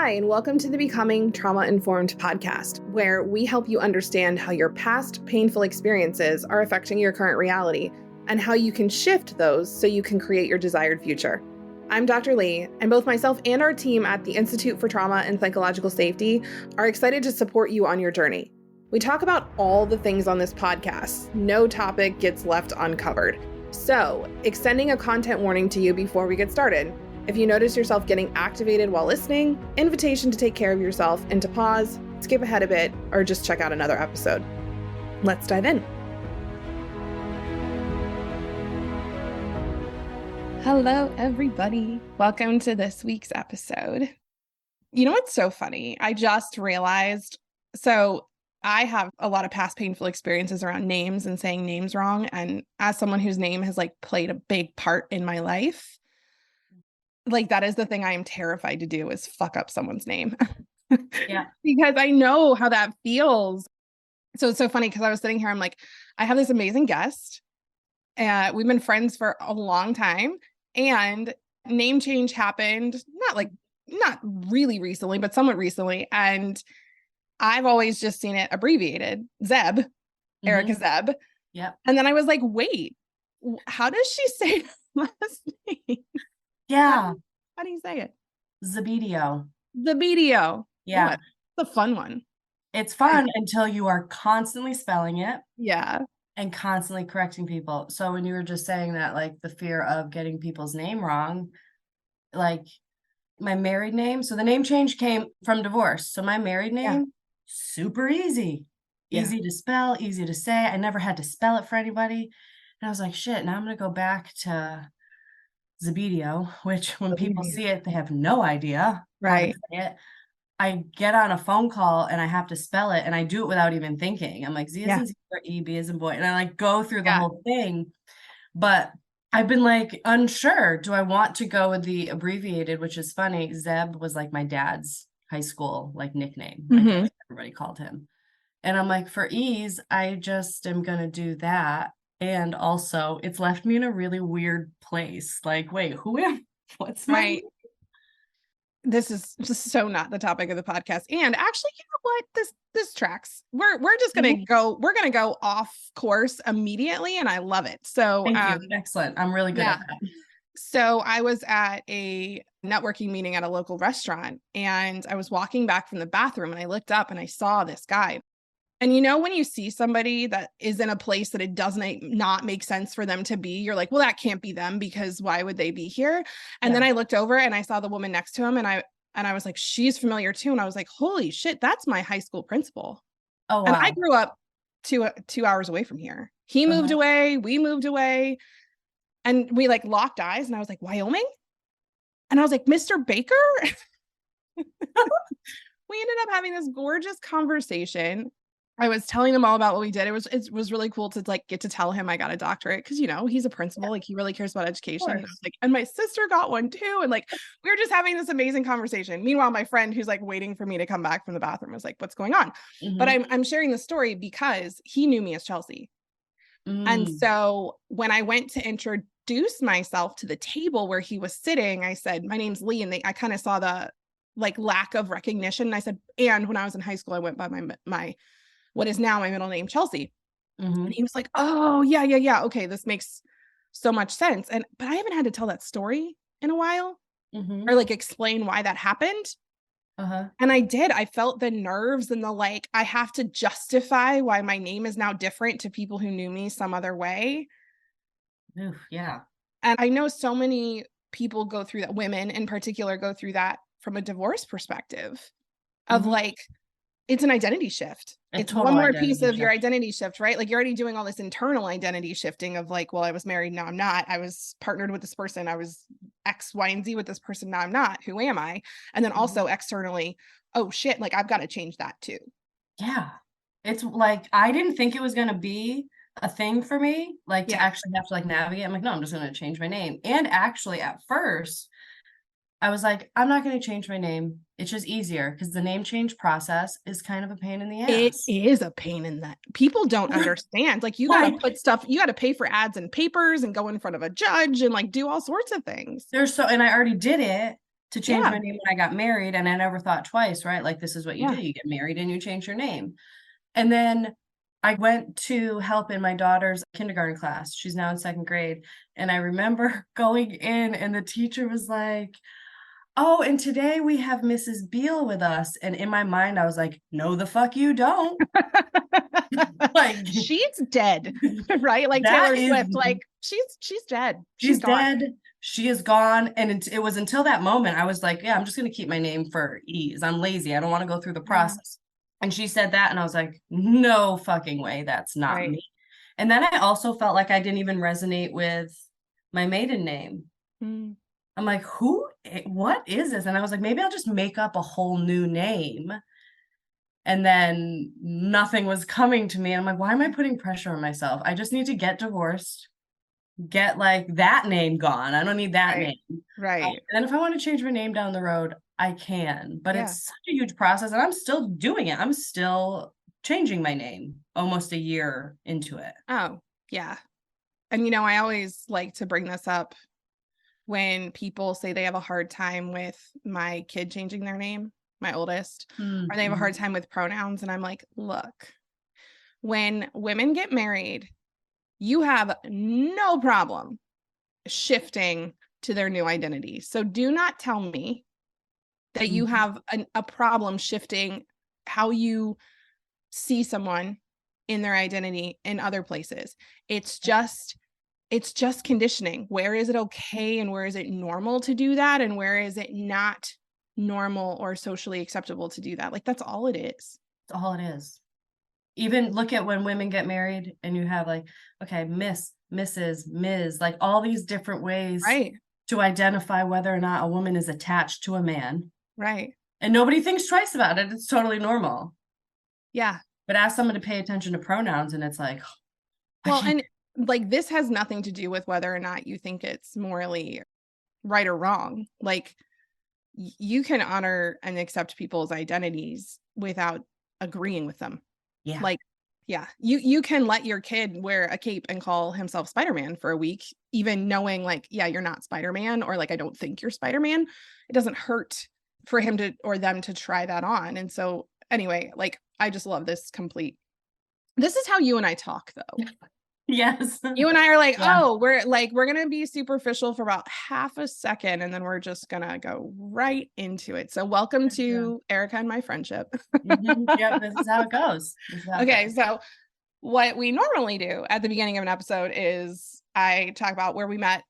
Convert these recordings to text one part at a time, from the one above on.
Hi, and welcome to the Becoming Trauma-Informed podcast, where we help you understand how your past painful experiences are affecting your current reality and how you can shift those so you can create your desired future. I'm Dr. Lee, and both myself and our team at the Institute for Trauma and Psychological Safety are excited to support you on your journey. We talk about all the things on this podcast. No topic gets left uncovered. So, extending a content warning to you before we get started. If you notice yourself getting activated while listening, invitation to take care of yourself and to pause, skip ahead a bit, or just check out another episode. Let's dive in. Hello, everybody. Welcome to this week's episode. You know what's so funny? I just realized, so I have a lot of past painful experiences around names and saying names wrong. And as someone whose name has played a big part in my life, that is the thing I am terrified to do is fuck up someone's name. Yeah. Because I know how that feels. So it's so funny because I was sitting here, I'm like, I have this amazing guest. We've been friends for a long time, and name change happened, not really recently, but somewhat recently. And I've always just seen it abbreviated, Zeb, Erika Zeb. Yep. And then I was like, wait, how does she say her last name? Yeah. How do you say it? Zebedio. Yeah. What? It's a fun one. It's fun until you are constantly spelling it. Yeah. And constantly correcting people. So when you were just saying that, the fear of getting people's name wrong, my married name. So the name change came from divorce. So my married name, super easy. Yeah. Easy to spell, easy to say. I never had to spell it for anybody. And I was like, shit, now I'm going to go back to Zebedio, which when people see it, they have no idea how to say it. I get on a phone call and I have to spell it, and I do it without even thinking. I'm like, Z as in zebra, E, B as in boy. And I go through the whole thing. But I've been unsure. Do I want to go with the abbreviated, which is funny. Zeb was my dad's high school nickname. Everybody called him. And I'm like, for ease, I just am going to do that. And also, it's left me in a really weird place. Wait, who am I? What's my name? This is just so not the topic of the podcast. And actually, you know what? This tracks. We're just gonna go. We're gonna go off course immediately, and I love it. So thank you. Excellent. I'm really good at that. So I was at a networking meeting at a local restaurant, and I was walking back from the bathroom, and I looked up and I saw this guy. And when you see somebody that is in a place that it doesn't not make sense for them to be, you're like, well, that can't be them, because why would they be here? And then I looked over and I saw the woman next to him, and I was like, she's familiar too. And I was like, holy shit, that's my high school principal. Oh, wow. And I grew up 2 hours away from here. He moved away, we moved away, and we locked eyes, and I was like, Wyoming? And I was like, Mr. Baker? We ended up having this gorgeous conversation. I was telling him all about what we did. It was really cool to get to tell him I got a doctorate, because he's a principal, he really cares about education. And I was and my sister got one too, and we were just having this amazing conversation. Meanwhile, my friend who's waiting for me to come back from the bathroom was like, what's going on? But I'm sharing the story because he knew me as Chelsea. And so when I went to introduce myself to the table where he was sitting, I said, my name's Lee, and I kind of saw the lack of recognition. And I said, and when I was in high school, I went by my what is now my middle name, Chelsea. And he was like, oh, yeah. Okay, this makes so much sense. But I haven't had to tell that story in a while, or explain why that happened. And I did. I felt the nerves and the I have to justify why my name is now different to people who knew me some other way. Oof, yeah. And I know so many people go through that, women in particular go through that from a divorce perspective of it's an identity shift. It's one more piece of your identity shift, right? You're already doing all this internal identity shifting of well, I was married, now I'm not. I was partnered with this person. I was X, Y, and Z with this person. Now I'm not. Who am I? And then also externally, oh shit, I've got to change that too. Yeah. It's I didn't think it was going to be a thing for me, to actually have to navigate. I'm like, no, I'm just going to change my name. And actually at first, I was like, I'm not going to change my name. It's just easier, because the name change process is kind of a pain in the ass. It is a pain in that. People don't understand. You got to put stuff, you got to pay for ads and papers and go in front of a judge and do all sorts of things. And I already did it to change my name when I got married, and I never thought twice, right? Like, this is what you do. You get married and you change your name. And then I went to help in my daughter's kindergarten class. She's now in 2nd grade. And I remember going in and the teacher was like, oh, and today we have Mrs. Beal with us. And in my mind, I was like, no, the fuck you don't. Like, she's dead, right? Like Taylor Swift, like she's dead. She's dead. She is gone. And it was until that moment I was like, yeah, I'm just going to keep my name for ease. I'm lazy. I don't want to go through the process. And she said that, and I was like, no fucking way. That's not me. And then I also felt like I didn't even resonate with my maiden name. I'm like, what is this? And I was like, maybe I'll just make up a whole new name. And then nothing was coming to me. And I'm like, why am I putting pressure on myself? I just need to get divorced, get like that name gone. I don't need that name. Right. And then if I want to change my name down the road, I can. But it's such a huge process, and I'm still doing it. I'm still changing my name almost a year into it. Oh, yeah. And, you know, I always like to bring this up when people say they have a hard time with my kid changing their name, my oldest, or they have a hard time with pronouns. And I'm like, look, when women get married, you have no problem shifting to their new identity. So do not tell me that you have a problem shifting how you see someone in their identity in other places. It's just conditioning. Where is it okay and where is it normal to do that, and where is it not normal or socially acceptable to do that? Like, that's all it is. That's all it is. Even look at when women get married and you have like, okay, Miss, Mrs., Ms., like all these different ways to identify whether or not a woman is attached to a man. Right. And nobody thinks twice about it. It's totally normal. Yeah. But ask someone to pay attention to pronouns and it's like, well, and like, this has nothing to do with whether or not you think it's morally right or wrong. Like, you can honor and accept people's identities without agreeing with them. Yeah. Like, yeah, you can let your kid wear a cape and call himself Spider-Man for a week, even knowing like, yeah, you're not Spider-Man, or like, I don't think you're Spider-Man. It doesn't hurt for him to, or them to try that on. And so anyway, like, I just love this this is how you and I talk though. Yes. You and I are like, oh, we're going to be superficial for about half a second, and then we're just going to go right into it. So welcome to Erika and my friendship. Yep, this is how it goes. Okay, so what we normally do at the beginning of an episode is I talk about where we met,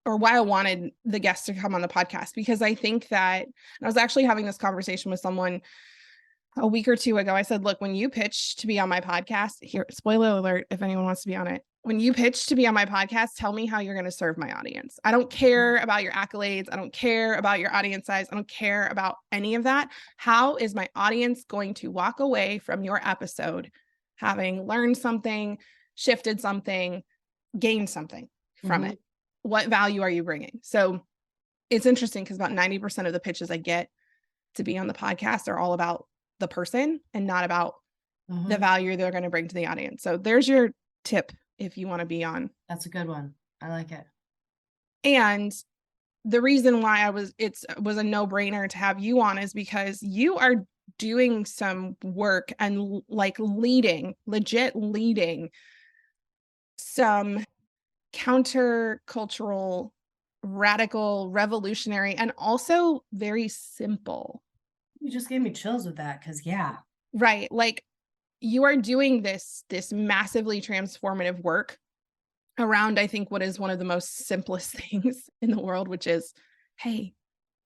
or why I wanted the guests to come on the podcast, because I think that, and I was actually having this conversation with someone a week or two ago. I said, look, when you pitch to be on my podcast, here, spoiler alert, if anyone wants to be on it, when you pitch to be on my podcast, tell me how you're going to serve my audience. I don't care about your accolades. I don't care about your audience size. I don't care about any of that. How is my audience going to walk away from your episode having learned something, shifted something, gained something from it? What value are you bringing? So it's interesting because about 90% of the pitches I get to be on the podcast are all about the person and not about the value they're going to bring to the audience. So there's your tip if you want to be on. That's a good one. I like it. And the reason why it was a no-brainer to have you on is because you are doing some work and like legit leading some countercultural, radical, revolutionary, and also very simple. You just gave me chills with that, because right, like, you are doing this massively transformative work around, I think, what is one of the most simplest things in the world, which is, hey,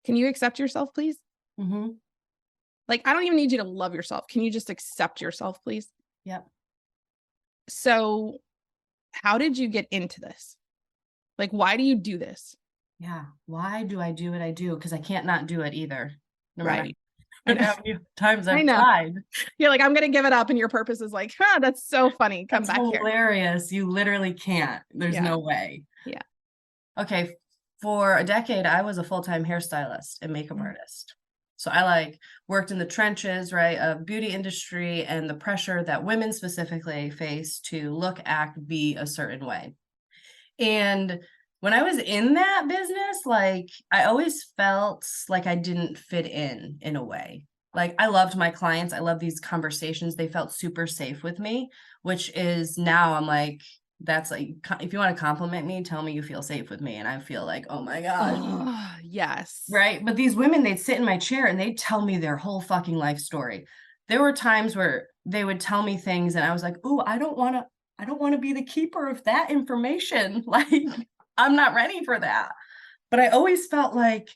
can you accept yourself, please? Like, I don't even need you to love yourself. Can you just accept yourself, please? Yep. So how did you get into this? Like, why do you do this? Yeah. Why do I do what I do? Because I can't not do it either. No matter how many times I've tried. You're like, I'm going to give it up. And your purpose is like, that's so funny. Come back here. Hilarious. You literally can't. There's no way. Yeah. Okay. For a decade, I was a full-time hairstylist and makeup artist. So I worked in the trenches, right, of beauty industry and the pressure that women specifically face to look, act, be a certain way. And when I was in that business, like I always felt like I didn't fit in a way. Like I loved my clients. I love these conversations. They felt super safe with me, which is now I'm like, that's like, if you want to compliment me, tell me you feel safe with me. And I feel like, oh my gosh. Oh, yes. Right. But these women, they'd sit in my chair and they'd tell me their whole fucking life story. There were times where they would tell me things and I was like, ooh, I don't want to be the keeper of that information. Like, I'm not ready for that. But I always felt like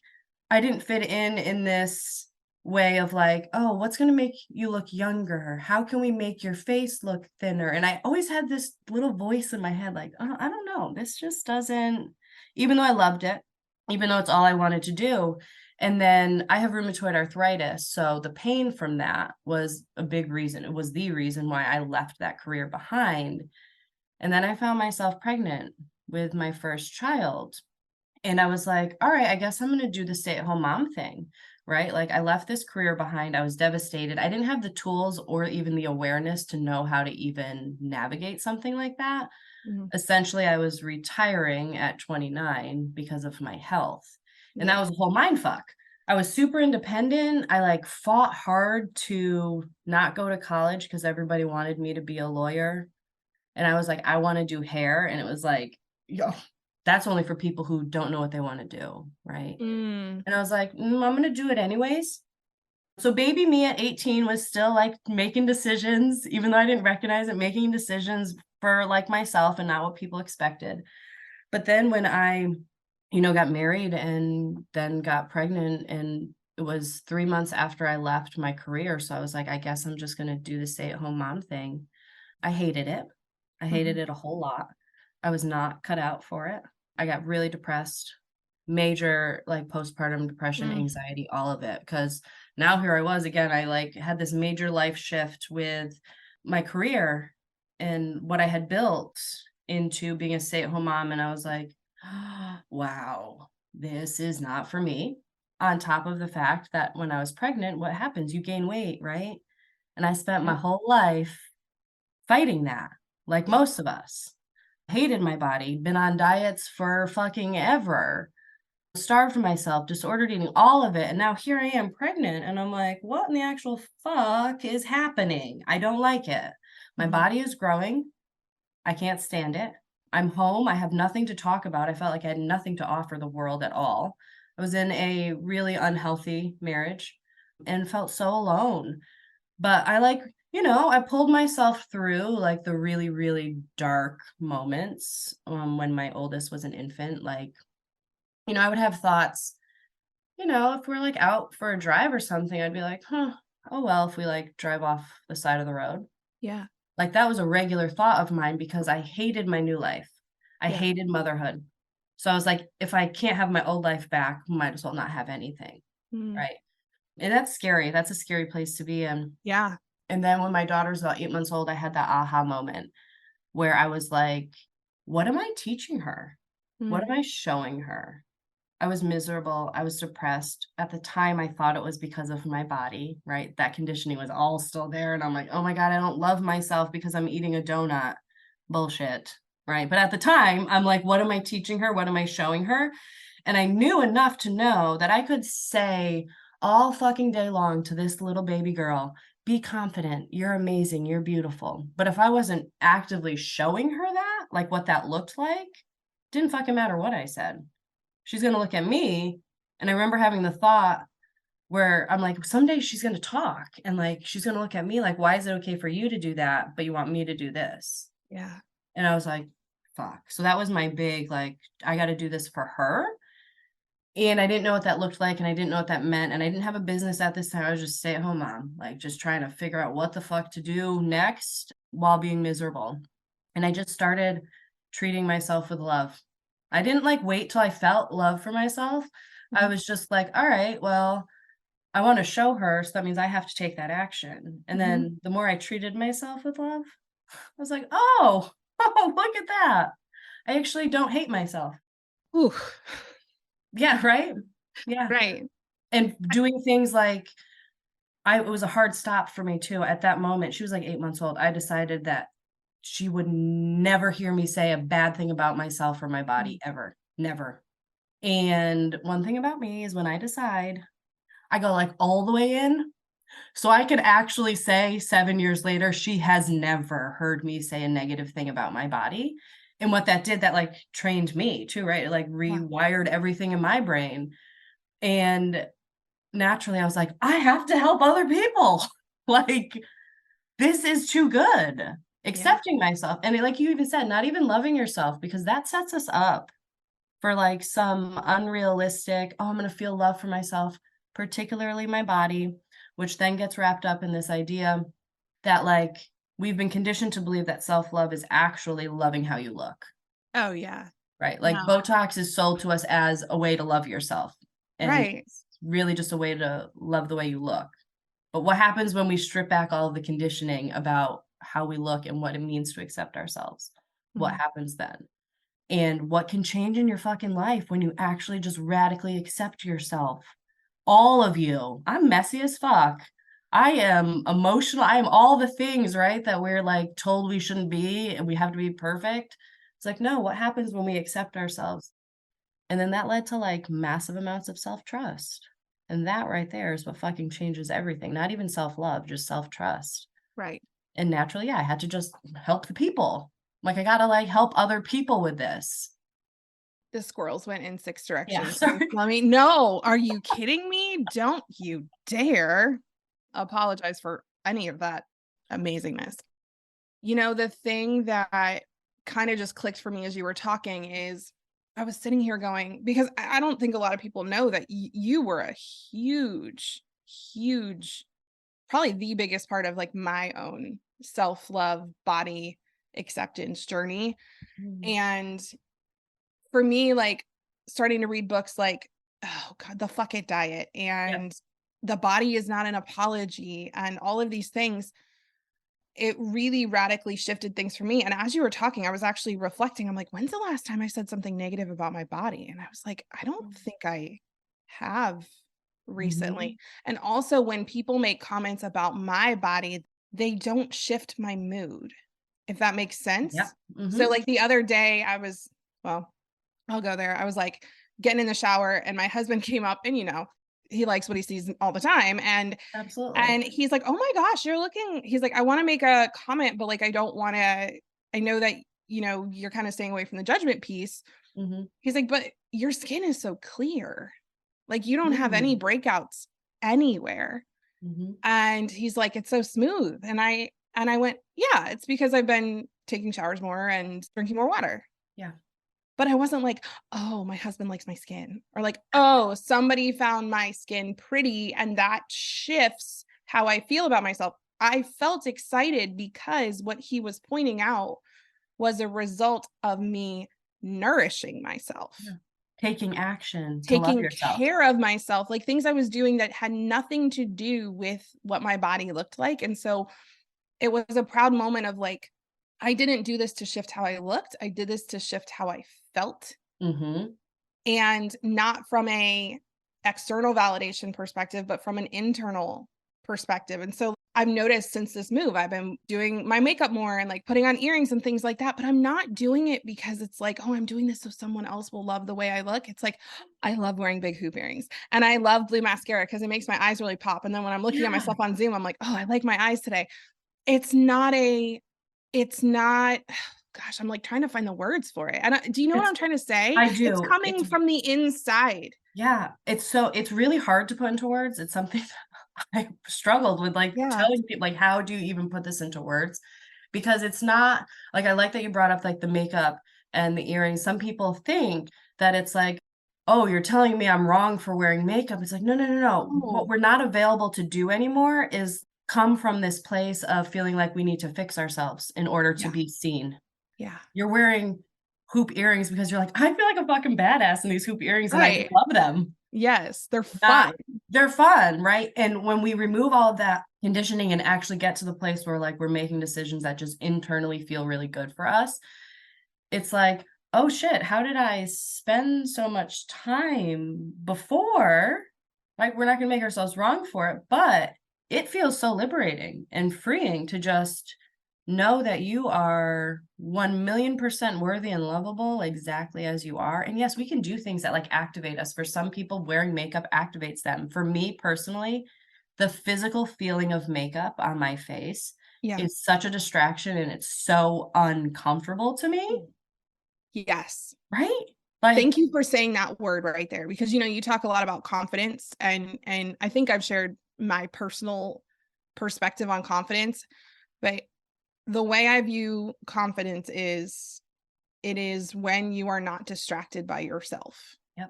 I didn't fit in this way of like, oh, what's going to make you look younger? How can we make your face look thinner? And I always had this little voice in my head, like, oh, I don't know. This just doesn't, even though I loved it, even though it's all I wanted to do. And then I have rheumatoid arthritis. So the pain from that was a big reason. It was the reason why I left that career behind. And then I found myself pregnant with my first child. And I was like, all right, I guess I'm going to do the stay-at-home mom thing, right? Like I left this career behind. I was devastated. I didn't have the tools or even the awareness to know how to even navigate something like that. Mm-hmm. Essentially, I was retiring at 29 because of my health. And that was a whole mind fuck. I was super independent. I like fought hard to not go to college because everybody wanted me to be a lawyer. And I was like, I want to do hair. And it was like, yo, that's only for people who don't know what they want to do, right? And I was like, I'm going to do it anyways. So baby me at 18 was still like making decisions, even though I didn't recognize it, making decisions for like myself and not what people expected. But then when I, got married and then got pregnant, and it was 3 months after I left my career. So I was like, I guess I'm just going to do the stay-at-home mom thing. I hated it. I hated it a whole lot. I was not cut out for it. I got really depressed, major like postpartum depression, anxiety, all of it. Because now here I was again, I like had this major life shift with my career and what I had built into being a stay-at-home mom. And I was like, oh, wow, this is not for me. On top of the fact that when I was pregnant, what happens? You gain weight, right? And I spent my whole life fighting that, like most of us. Hated my body, been on diets for fucking ever, starved myself, disordered eating, all of it. And now here I am pregnant and I'm like, what in the actual fuck is happening? I don't like it. My body is growing. I can't stand it. I'm home. I have nothing to talk about. I felt like I had nothing to offer the world at all. I was in a really unhealthy marriage and felt so alone. But I like, I pulled myself through like the really, really dark moments when my oldest was an infant. Like, I would have thoughts, if we're like out for a drive or something, I'd be like, oh, well, if we like drive off the side of the road. Yeah. Like that was a regular thought of mine because I hated my new life. I hated motherhood. So I was like, if I can't have my old life back, might as well not have anything. Right. And that's scary. That's a scary place to be in. Yeah. And then when my daughter's about 8 months old, I had that aha moment where I was like, what am I teaching her? What am I showing her? I was miserable. I was depressed. At the time, I thought it was because of my body, right? That conditioning was all still there. And I'm like, oh my God, I don't love myself because I'm eating a donut. Bullshit, right? But at the time, I'm like, what am I teaching her? What am I showing her? And I knew enough to know that I could say all fucking day long to this little baby girl, be confident, you're amazing, you're beautiful. But if I wasn't actively showing her that, like what that looked like, didn't fucking matter what I said. She's going to look at me. And I remember having the thought where I'm like, someday she's going to talk and like, she's going to look at me like, why is it okay for you to do that, but you want me to do this? Yeah. And I was like, fuck. So that was my big, like, I got to do this for her. And I didn't know what that looked like. And I didn't know what that meant. And I didn't have a business at this time. I was just stay-at-home mom, like just trying to figure out what the fuck to do next while being miserable. And I just started treating myself with love. I didn't like wait till I felt love for myself. I was just like, all right, well, I want to show her. So that means I have to take that action. And then the more I treated myself with love, I was like, oh, look at that. I actually don't hate myself. Ooh. Yeah, right? Yeah. Right. And doing things like, it was a hard stop for me too. At that moment, she was like 8 months old. I decided that she would never hear me say a bad thing about myself or my body ever. Never. And one thing about me is when I decide, I go like all the way in. So I could actually say 7 years later, she has never heard me say a negative thing about my body. And what that did, that like trained me too, right? It like rewired everything in my brain. And naturally I was like, I have to help other people. Like, this is too good. Accepting myself. And like you even said, not even loving yourself, because that sets us up for like some unrealistic, oh, I'm going to feel love for myself, particularly my body, which then gets wrapped up in this idea that like we've been conditioned to believe that self-love is actually loving how you look. Oh yeah. Right. Like No. Botox is sold to us as a way to love yourself. And Right. it's really just a way to love the way you look. But what happens when we strip back all of the conditioning about how we look and what it means to accept ourselves? What happens then? And what can change in your fucking life when you actually just radically accept yourself? All of you. I'm messy as fuck. I am emotional. I am all the things, right? That we're like told we shouldn't be and we have to be perfect. It's like, no, what happens when we accept ourselves? And then that led to like massive amounts of self-trust. And that right there is what fucking changes everything. Not even self-love, just self-trust. Right. And naturally, yeah, I had to just help the people. Like, I gotta like help other people with this. The squirrels went in 6 directions. Yeah, I mean, no, are you kidding me? Don't you dare apologize for any of that amazingness. You know, the thing that kind of just clicked for me as you were talking is I was sitting here going, because I don't think a lot of people know that you were a huge, huge, probably the biggest part of like my own self-love, body acceptance journey. And for me, like starting to read books like, oh God, the Fuck It Diet and The Body Is Not an Apology and all of these things, it really radically shifted things for me. And as you were talking, I was actually reflecting. I'm like, when's the last time I said something negative about my body? And I was like, I don't think I have recently. And also, when people make comments about my body, they don't shift my mood, if that makes sense. Yep. So, like the other day, well, I'll go there. I was like getting in the shower, and my husband came up, and he likes what he sees all the time. Absolutely. And he's like, "Oh my gosh, you're looking," he's like, "I wanna make a comment, but, like, I don't wanna I know that, you're kinda staying away from the judgment piece." He's like, "But your skin is so clear. Like, you don't have any breakouts anywhere." And he's like, "It's so smooth." And I went, "Yeah, it's because I've been taking showers more and drinking more water." Yeah. But I wasn't like, "Oh, my husband likes my skin," or like, "Oh, somebody found my skin pretty and that shifts how I feel about myself." I felt excited because what he was pointing out was a result of me nourishing myself, Taking action to love taking yourself. care of myself, like things I was doing that had nothing to do with what my body looked like. And so it was a proud moment of like, I didn't do this to shift how I looked. I did this to shift how I felt, and not from a external validation perspective, but from an internal perspective. And so I've noticed since this move, I've been doing my makeup more and like putting on earrings and things like that, but I'm not doing it because it's like, oh, I'm doing this so someone else will love the way I look. It's like, I love wearing big hoop earrings and I love blue mascara because it makes my eyes really pop. And then when I'm looking at myself on Zoom, I'm like, oh, I like my eyes today. It's not gosh, I'm like trying to find the words for it. And do you know what I'm trying to say? I It's do. coming from the inside. Yeah. It's really hard to put into words. It's something I struggled with, like Yeah. telling people, like, how do you even put this into words? Because it's not like, I like that you brought up like the makeup and the earrings. Some people think that it's like, oh, you're telling me I'm wrong for wearing makeup. It's like, no, no, no, no. What Oh, we're not available to do anymore is come from this place of feeling like we need to fix ourselves in order to yeah. be seen. Yeah. You're wearing hoop earrings because you're like, I feel like a fucking badass in these hoop earrings and I Right. love them. Yes, they're Not fun. they're fun, right? And when we remove all of that conditioning and actually get to the place where like we're making decisions that just internally feel really good for us, it's like, oh shit, how did I spend so much time before? Like, we're not gonna make ourselves wrong for it, but it feels so liberating and freeing to just know that you are 1,000,000% worthy and lovable exactly as you are. And yes, we can do things that like activate us. For some people, wearing makeup activates them. For me personally, the physical feeling of makeup on my face is such a distraction, and it's so uncomfortable to me. Yes. Right? Like, thank you for saying that word right there, because, you know, you talk a lot about confidence, and I think I've shared my personal perspective on confidence, but the way I view confidence is it is when you are not distracted by yourself. Yep.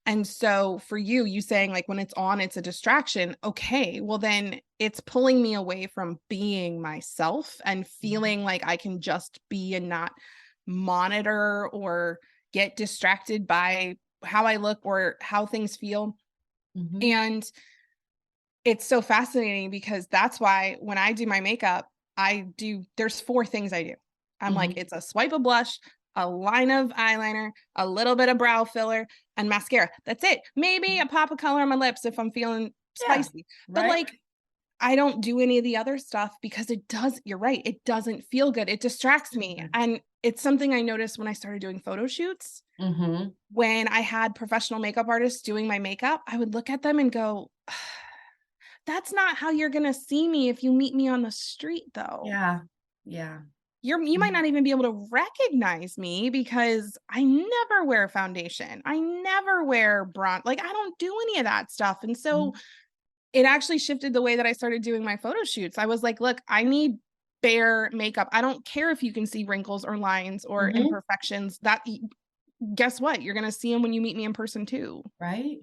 And so for you saying like when it's on, it's a distraction. Okay, well then it's pulling me away from being myself and feeling like I can just be and not monitor or get distracted by how I look or how things feel. Mm-hmm. And it's so fascinating because that's why when I do my makeup, there's 4 things I do. I'm like, it's a swipe of blush, a line of eyeliner, a little bit of brow filler, and mascara. That's it. Maybe a pop of color on my lips if I'm feeling spicy. But like, I don't do any of the other stuff because you're right, it doesn't feel good. It distracts me. And it's something I noticed when I started doing photo shoots. When I had professional makeup artists doing my makeup, I would look at them and go, that's not how you're going to see me if you meet me on the street, though. Yeah. Yeah. You might not even be able to recognize me because I never wear foundation. I never wear bronze. Like, I don't do any of that stuff. And so it actually shifted the way that I started doing my photo shoots. I was like, look, I need bare makeup. I don't care if you can see wrinkles or lines or imperfections. Guess what? You're going to see them when you meet me in person too. Right.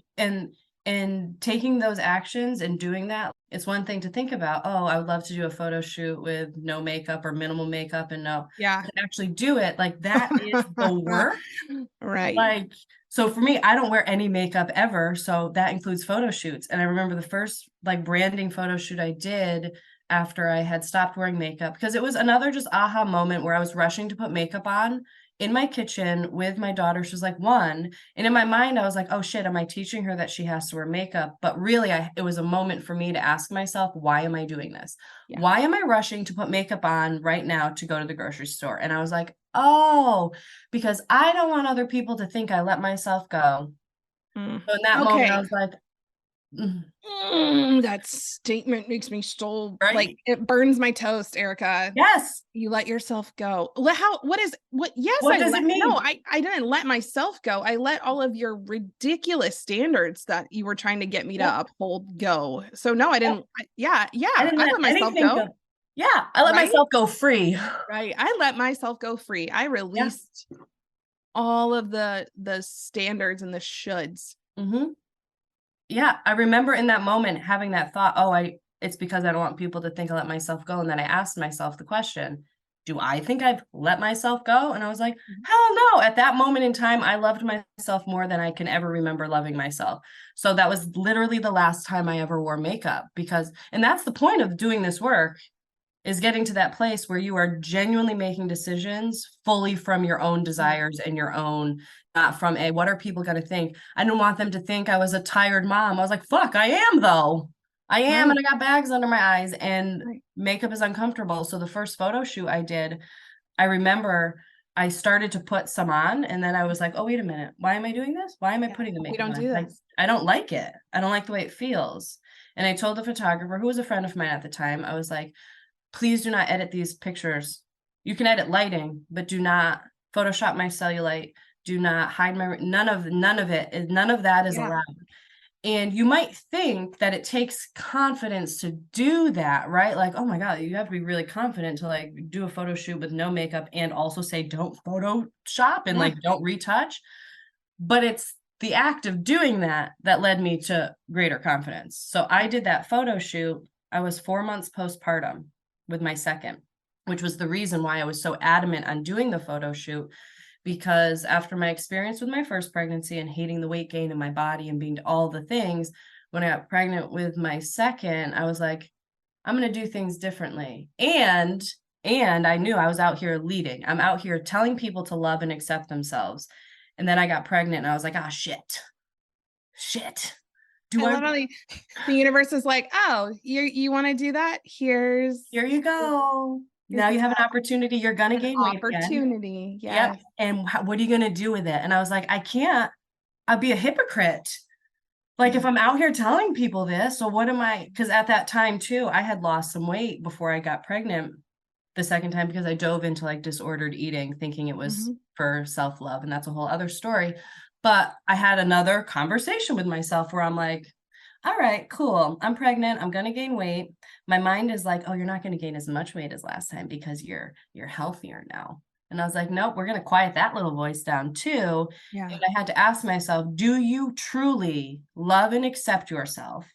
And taking those actions and doing that, it's one thing to think about, oh, I would love to do a photo shoot with no makeup or minimal makeup and actually do it. Like, that is the work. Right. Like, so for me, I don't wear any makeup ever. So that includes photo shoots. And I remember the first like branding photo shoot I did after I had stopped wearing makeup, because it was another just aha moment where I was rushing to put makeup on in my kitchen with my daughter. She was like 1. And in my mind, I was like, oh shit, am I teaching her that she has to wear makeup? But really, it was a moment for me to ask myself, why am I doing this? Yeah. Why am I rushing to put makeup on right now to go to the grocery store? And I was like, oh, because I don't want other people to think I let myself go. So in that moment, I was like, that statement makes me so right? It burns my toast, Erika. Yes. You let yourself go. Yes, what I does it mean? No, I didn't let myself go. I let all of your ridiculous standards that you were trying to get me to uphold go. So no, I didn't. I let myself go. Yeah, I let myself go free. Right. I let myself go free. I released all of the standards and the shoulds. Yeah, I remember in that moment having that thought, it's because I don't want people to think I let myself go. And then I asked myself the question, do I think I've let myself go? And I was like, hell no. At that moment in time, I loved myself more than I can ever remember loving myself. So that was literally the last time I ever wore makeup, and that's the point of doing this work, is getting to that place where you are genuinely making decisions fully from your own desires and your own, not from what are people going to think? I didn't want them to think I was a tired mom. I was like, fuck, I am though. I am. And I got bags under my eyes, and makeup is uncomfortable. So the first photo shoot I did, I remember I started to put some on, and then I was like, oh, wait a minute. Why am I doing this? Why am I putting the makeup on? We don't do this. I don't like it. I don't like the way it feels. And I told the photographer, who was a friend of mine at the time, I was like, please do not edit these pictures. You can edit lighting, but do not Photoshop my cellulite. Do not hide none of that is allowed. And you might think that it takes confidence to do that, right? Like, oh my God, you have to be really confident to like do a photo shoot with no makeup and also say, don't Photoshop and like, don't retouch. But it's the act of doing that led me to greater confidence. So I did that photo shoot. I was 4 months postpartum with my second, which was the reason why I was so adamant on doing the photo shoot, because after my experience with my first pregnancy and hating the weight gain in my body and being all the things, when I got pregnant with my second, I was like, I'm going to do things differently. And I knew I was out here leading. I'm out here telling people to love and accept themselves. And then I got pregnant and I was like, shit. The universe is like, oh, you want to do that? Here you go. now you have an opportunity. You're going to gain weight again. Opportunity. Yep. Yes. And what are you going to do with it? And I was like, I can't. I'll be a hypocrite. Like if I'm out here telling people this, so what am I? Because at that time too, I had lost some weight before I got pregnant the second time because I dove into like disordered eating, thinking it was for self-love. And that's a whole other story. But I had another conversation with myself where I'm like, all right, cool. I'm pregnant. I'm going to gain weight. My mind is like, oh, you're not going to gain as much weight as last time because you're healthier now. And I was like, nope, we're going to quiet that little voice down too. Yeah. And I had to ask myself, do you truly love and accept yourself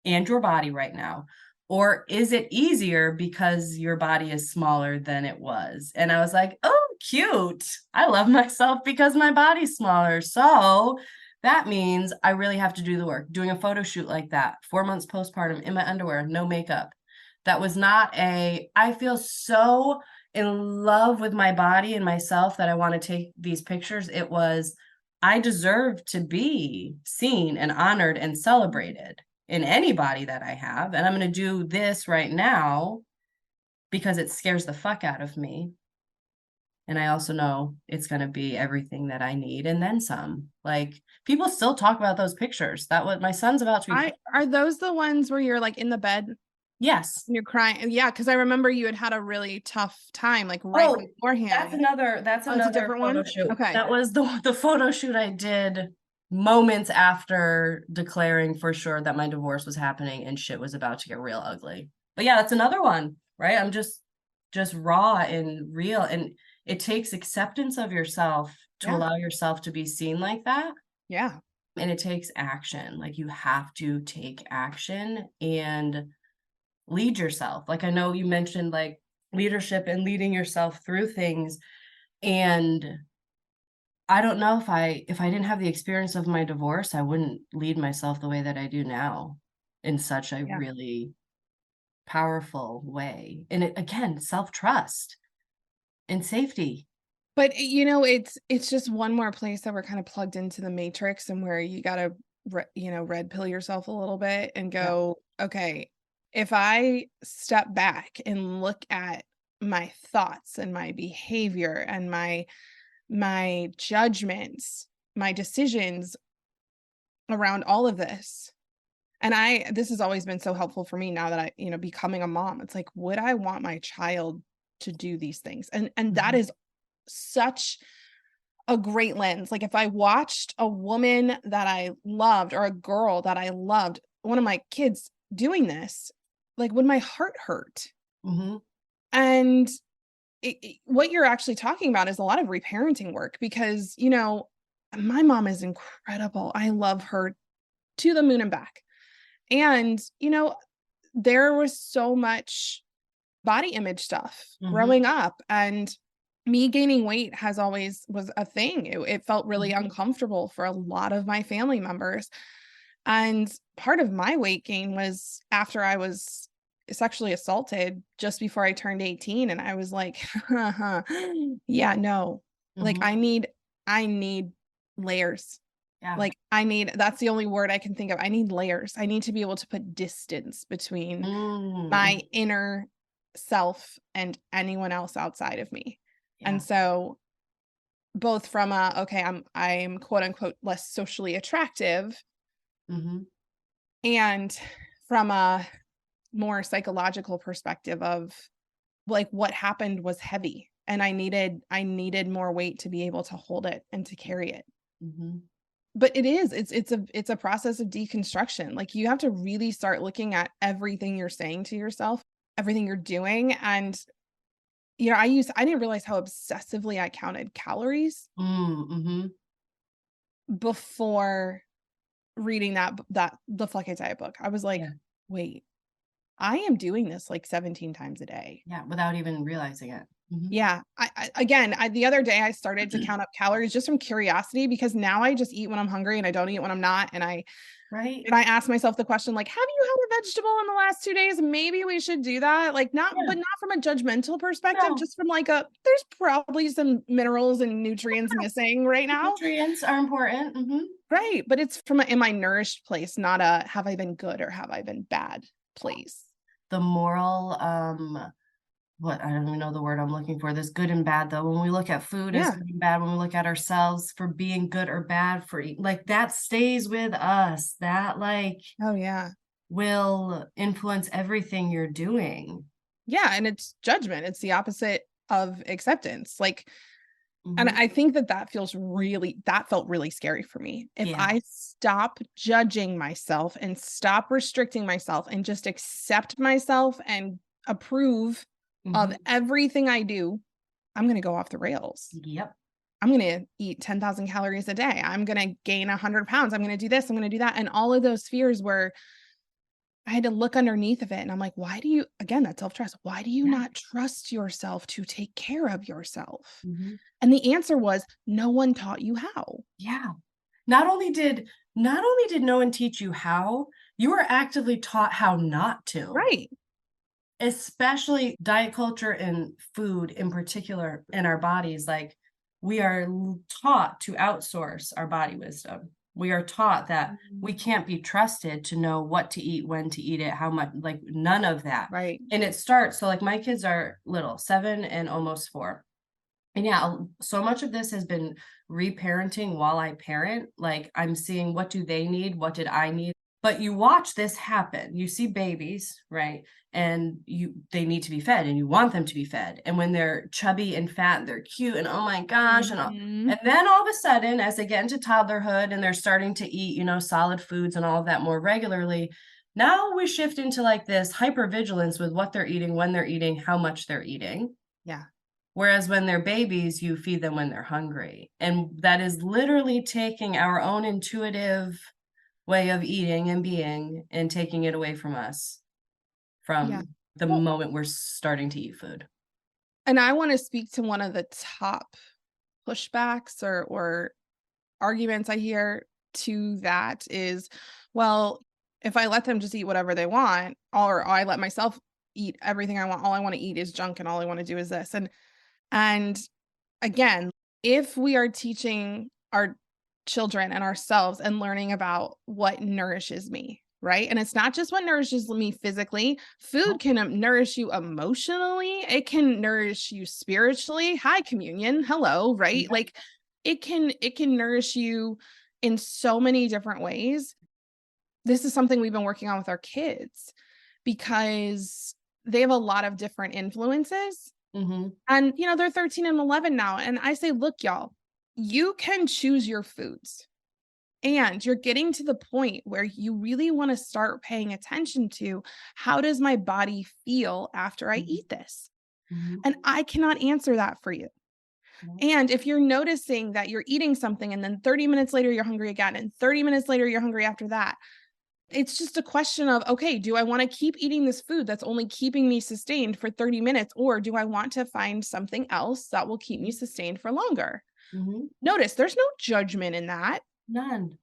and your body right now? Or is it easier because your body is smaller than it was? And I was like, oh, cute. I love myself because my body's smaller. So that means I really have to do the work. Doing a photo shoot like that, 4 months postpartum in my underwear, no makeup. That was not I feel so in love with my body and myself that I want to take these pictures. It was, I deserve to be seen and honored and celebrated in any body that I have. And I'm going to do this right now because it scares the fuck out of me. And I also know it's going to be everything that I need and then some. Like people still talk about those pictures. That what my son's about to be. Are those the ones where you're like in the bed? Yes. And you're crying. Yeah. Cause I remember you had a really tough time, like beforehand. That's another different photo one. shoot. Okay. That was the photo shoot I did moments after declaring for sure that my divorce was happening and shit was about to get real ugly. But yeah, that's another one, right? I'm just raw and real. And it takes acceptance of yourself to allow yourself to be seen like that. Yeah. And it takes action. Like you have to take action and lead yourself. Like I know you mentioned like leadership and leading yourself through things. And I don't know if I didn't have the experience of my divorce, I wouldn't lead myself the way that I do now in such a really powerful way. And it, again, self-trust and safety. But it's just one more place that we're kind of plugged into the matrix and where you got to, red pill yourself a little bit and go, okay, if I step back and look at my thoughts and my behavior and my judgments, my decisions around all of this. And this has always been so helpful for me now that I, becoming a mom. It's like, would I want my child to do these things? And that is such a great lens. Like if I watched a woman that I loved or a girl that I loved, one of my kids doing this, like would my heart hurt? And what you're actually talking about is a lot of reparenting work because, my mom is incredible. I love her to the moon and back. And, there was so much body image stuff growing up, and me gaining weight was a thing. It felt really uncomfortable for a lot of my family members. And part of my weight gain was after I was sexually assaulted just before I turned 18. And I was like, yeah, no, like I need layers. Yeah. Like that's the only word I can think of. I need layers. I need to be able to put distance between my inner self and anyone else outside of me. Yeah. And so both from I'm quote unquote less socially attractive and from a more psychological perspective of like what happened was heavy and I needed more weight to be able to hold it and to carry it. But it's a process of deconstruction. Like you have to really start looking at everything you're saying to yourself, everything you're doing. And, I didn't realize how obsessively I counted calories before reading the Fluckies Diet book. I was like, wait, I am doing this like 17 times a day. Yeah. Without even realizing it. Yeah. The other day I started to count up calories just from curiosity because now I just eat when I'm hungry and I don't eat when I'm not. And I ask myself the question, like, have you had a vegetable in the last 2 days? Maybe we should do that. Like but not from a judgmental perspective, just from like there's probably some minerals and nutrients missing right now. Nutrients are important. Right. But it's from am I nourished place, not a, have I been good or have I been bad place. The moral, I don't even know the word I'm looking for. This good and bad though. When we look at food as Yeah. good and bad, when we look at ourselves for being good or bad for like that stays with us. That like Oh yeah. will influence everything you're doing. Yeah. And it's judgment. It's the opposite of acceptance. Like, and Mhm. I think that that felt really scary for me. If Yeah. I stop judging myself and stop restricting myself and just accept myself and approve of Mhm. everything I do, I'm going to go off the rails. Yep. I'm going to eat 10,000 calories a day. I'm going to gain 100 pounds. I'm going to do this. I'm going to do that. And all of those fears were, I had to look underneath of it. And I'm like, why do you, again, that self trust, why do you Yeah. not trust yourself to take care of yourself? Mhm. And the answer was, no one taught you how. Yeah. Not only did no one teach you how, you were actively taught how not to. Right. Especially diet culture and food in particular in our bodies, like, we are taught to outsource our body wisdom. We are taught that we Mhm. can't be trusted to know what to eat, when to eat it, how much, like, none of that. Right. And it starts so, like, my kids are little, 7 and almost 4. And yeah, so much of this has been reparenting while I parent. Like, I'm seeing what do they need? What did I need? But you watch this happen. You see babies, right? And they need to be fed and you want them to be fed. And when they're chubby and fat, they're cute and oh my gosh. Mhm. And then all of a sudden, as they get into toddlerhood and they're starting to eat, solid foods and all of that more regularly, now we shift into like this hypervigilance with what they're eating, when they're eating, how much they're eating. Yeah. Whereas when they're babies, you feed them when they're hungry. And that is literally taking our own intuitive way of eating and being and taking it away from us Yeah. from the Well, moment we're starting to eat food. and I want to speak to one of the top pushbacks or arguments I hear to that is, well, if I let them just eat whatever they want, or I let myself eat everything I want, all I want to eat is junk and all I want to do is this. And again, if we are teaching our children and ourselves and learning about what nourishes me, right? And it's not just what nourishes me physically. Food can nourish you emotionally. It can nourish you spiritually. Hi, communion. Hello, right? Yeah. Like it can nourish you in so many different ways. This is something we've been working on with our kids because they have a lot of different influences Mhm. and, they're 13 and 11 now. And I say, look, y'all, you can choose your foods. And you're getting to the point where you really want to start paying attention to how does my body feel after I Mhm. eat this? Mhm. And I cannot answer that for you. No. And if you're noticing that you're eating something and then 30 minutes later you're hungry again, and 30 minutes later you're hungry after that, it's just a question of, okay, do I want to keep eating this food that's only keeping me sustained for 30 minutes? Or do I want to find something else that will keep me Mhm. sustained for longer? Mhm. Notice there's no judgment in that. None.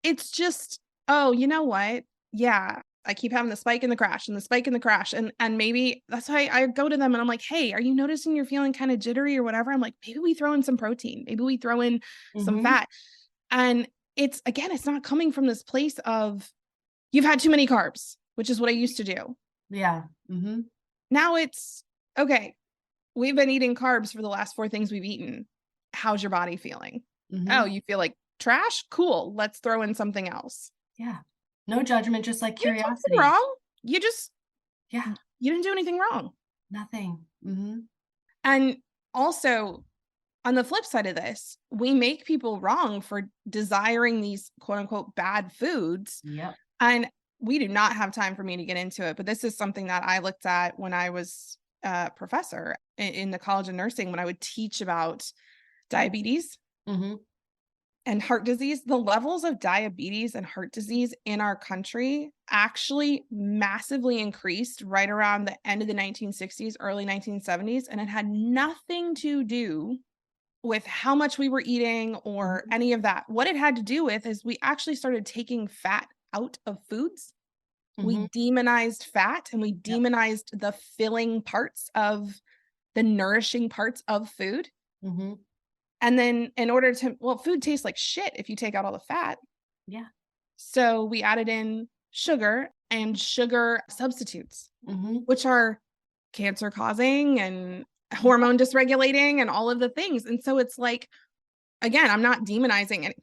It's just, oh, you know what? Yeah, I keep having the spike and the crash and the spike and the crash. And maybe that's why I go to them and I'm like, hey, are you noticing you're feeling kind of jittery or whatever? I'm like, maybe we throw in some protein, maybe we throw in some Mhm. fat. And it's again, it's not coming from this place of you've had too many carbs, which is what I used to do. Yeah. Mhm. Now it's okay, we've been eating carbs for the last 4 things we've eaten. How's your body feeling? Oh, Mhm. you feel like trash? Cool. Let's throw in something else. Yeah. No judgment, just like You didn't do anything curiosity. wrong. You just Yeah. you didn't do anything wrong. Nothing. Mhm. And also, on the flip side of this, we make people wrong for desiring these quote unquote bad foods. Yep. And we do not have time for me to get into it, but this is something that I looked at when I was a professor in the College of Nursing when I would teach about diabetes Mhm. and heart disease. The levels of diabetes and heart disease in our country actually massively increased right around the end of the 1960s, early 1970s, and it had nothing to do with how much we were eating or Mhm. any of that. What it had to do with is we actually started taking fat out of foods. We Mhm. demonized fat and we Yep. demonized the filling parts of the nourishing parts of food. Mhm. And then in order to, well, food tastes like shit if you take out all the fat. Yeah. So we added in sugar and sugar substitutes, Mhm. which are cancer causing and hormone dysregulating and all of the things. And so it's like, again, I'm not demonizing it.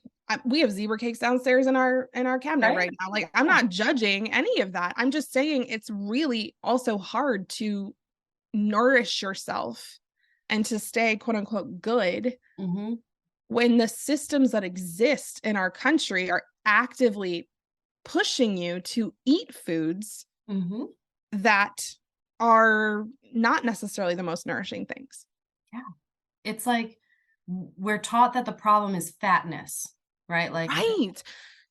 We have zebra cakes downstairs in our cabinet right now. Like, I'm not judging any of that. I'm just saying it's really also hard to nourish yourself and to stay quote unquote good when the systems that exist in our country are actively pushing you to eat foods that are not necessarily the most nourishing things. Yeah. It's like we're taught that the problem is fatness, right? Like, right.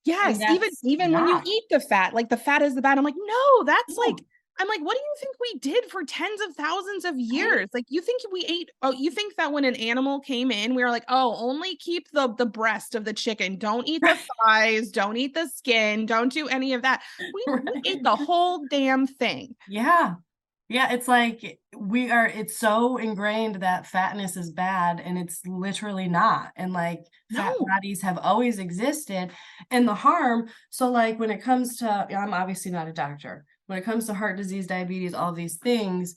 Yes. Even when you eat the fat, like the fat is the bad. I'm like, no, that's like, I'm like, what do you think we did for tens of thousands of years? Right. Like, you think we ate, you think that when an animal came in, we were like, oh, only keep the breast of the chicken. Don't eat the thighs. Don't eat the skin. Don't do any of that. We ate the whole damn thing. Yeah. Yeah. It's like it's so ingrained that fatness is bad, and it's literally not. And like fat bodies have always existed, and the harm. So like when it comes to, I'm obviously not a doctor. When it comes to heart disease, diabetes, all these things,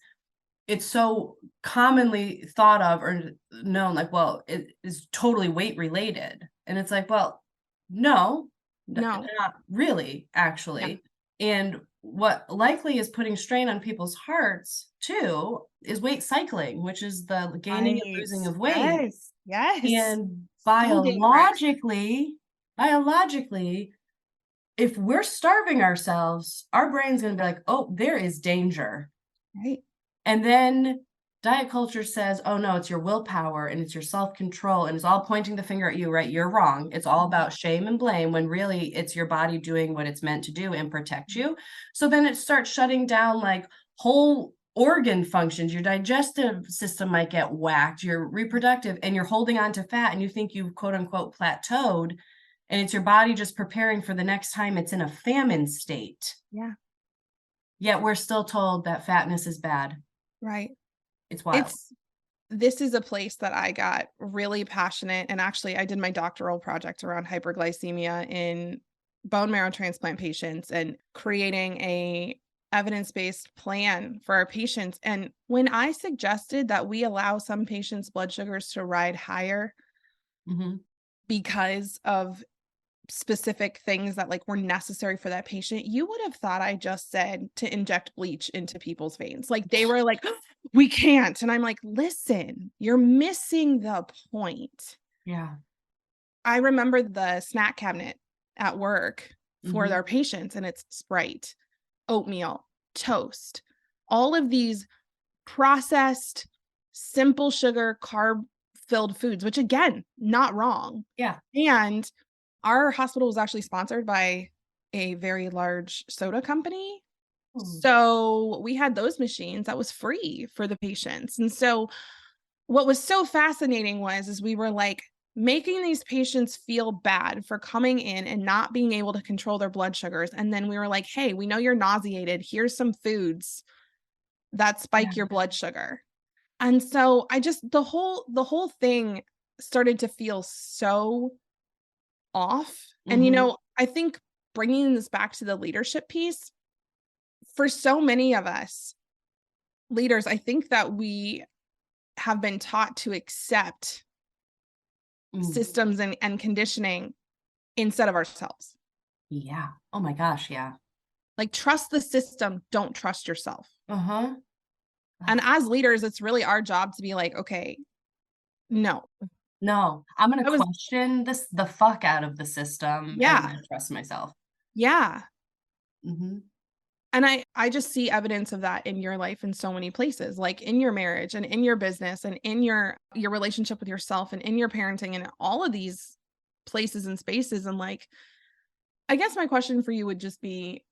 it's so commonly thought of or known like, well, it is totally weight related. And it's like, well, no, not really, actually. Yeah. And what likely is putting strain on people's hearts too is weight cycling, which is the gaining and losing of weight. Yes. And biologically, if we're starving ourselves, our brain's going to be like, oh, there is danger. Right. And then diet culture says, oh, no, it's your willpower and it's your self-control. And it's all pointing the finger at you, right? You're wrong. It's all about shame and blame, when really it's your body doing what it's meant to do and protect you. So then it starts shutting down like whole organ functions. Your digestive system might get whacked, your reproductive, and you're holding on to fat and you think you've quote unquote plateaued. And it's your body just preparing for the next time it's in a famine state. Yeah. Yet we're still told that fatness is bad. Right. It's wild. This is a place that I got really passionate. And actually, I did my doctoral project around hyperglycemia in bone marrow transplant patients and creating a evidence-based plan for our patients. And when I suggested that we allow some patients' blood sugars to ride higher because of specific things that like were necessary for that patient, you would have thought I just said to inject bleach into people's veins. Like they were like, we can't. And I'm like, listen, you're missing the point. Yeah. I remember the snack cabinet at work for their patients, and it's Sprite, oatmeal, toast, all of these processed, simple sugar, carb filled foods, which again, not wrong. Yeah. And our hospital was actually sponsored by a very large soda company. So we had those machines that was free for the patients. And so what was so fascinating is we were like making these patients feel bad for coming in and not being able to control their blood sugars. And then we were like, hey, we know you're nauseated. Here's some foods that spike your blood sugar. And so the whole thing started to feel so off. And, I think bringing this back to the leadership piece, for so many of us leaders, I think that we have been taught to accept systems and conditioning instead of ourselves. Yeah. Oh my gosh. Yeah. Like, trust the system. Don't trust yourself. And as leaders, it's really our job to be like, okay, no, I'm going to question the fuck out of the system. Yeah. And trust myself. Yeah. And I just see evidence of that in your life in so many places, like in your marriage and in your business and in your relationship with yourself and in your parenting and all of these places and spaces. And like, I guess my question for you would just be,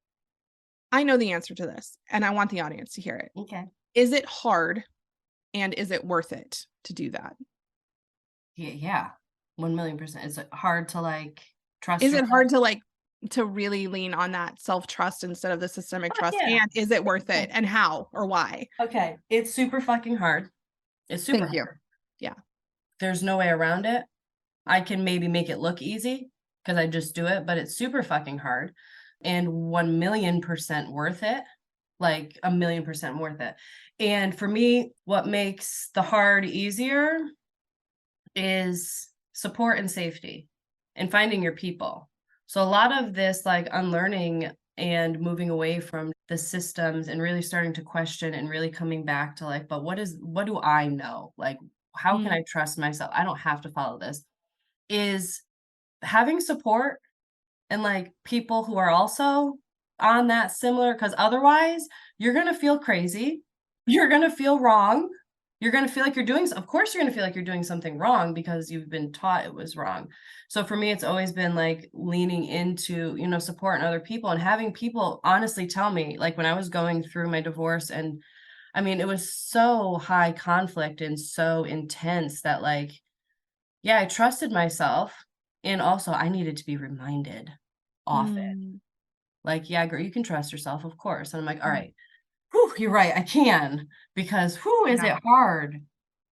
I know the answer to this and I want the audience to hear it. Okay. Is it hard and is it worth it to do that? Yeah. 1,000,000%. Is it hard to like trust? Is it hard to like to really lean on that self-trust instead of the systemic trust? Yeah. And is it worth it? And how or why? Okay. It's super fucking hard. It's super hard. You. Yeah. There's no way around it. I can maybe make it look easy because I just do it, but it's super fucking hard and 1,000,000% worth it. like 1,000,000% worth it. And for me, what makes the hard easier is support and safety and finding your people. So a lot of this like unlearning and moving away from the systems and really starting to question and really coming back to like, but what do I know? Like, how can I trust myself? I don't have to follow this. Is having support and like people who are also on that similar, because otherwise you're going to feel crazy. You're going to feel wrong. You're going to feel like of course, you're going to feel like you're doing something wrong because you've been taught it was wrong. So for me, it's always been like leaning into, support in other people and having people honestly tell me, like when I was going through my divorce, and I mean, it was so high conflict and so intense that like, yeah, I trusted myself. And also I needed to be reminded often. Mm. Like, yeah, girl, you can trust yourself, of course. And I'm like, all Mm. right, whew, you're right, I can, because whew, is it Yeah. hard.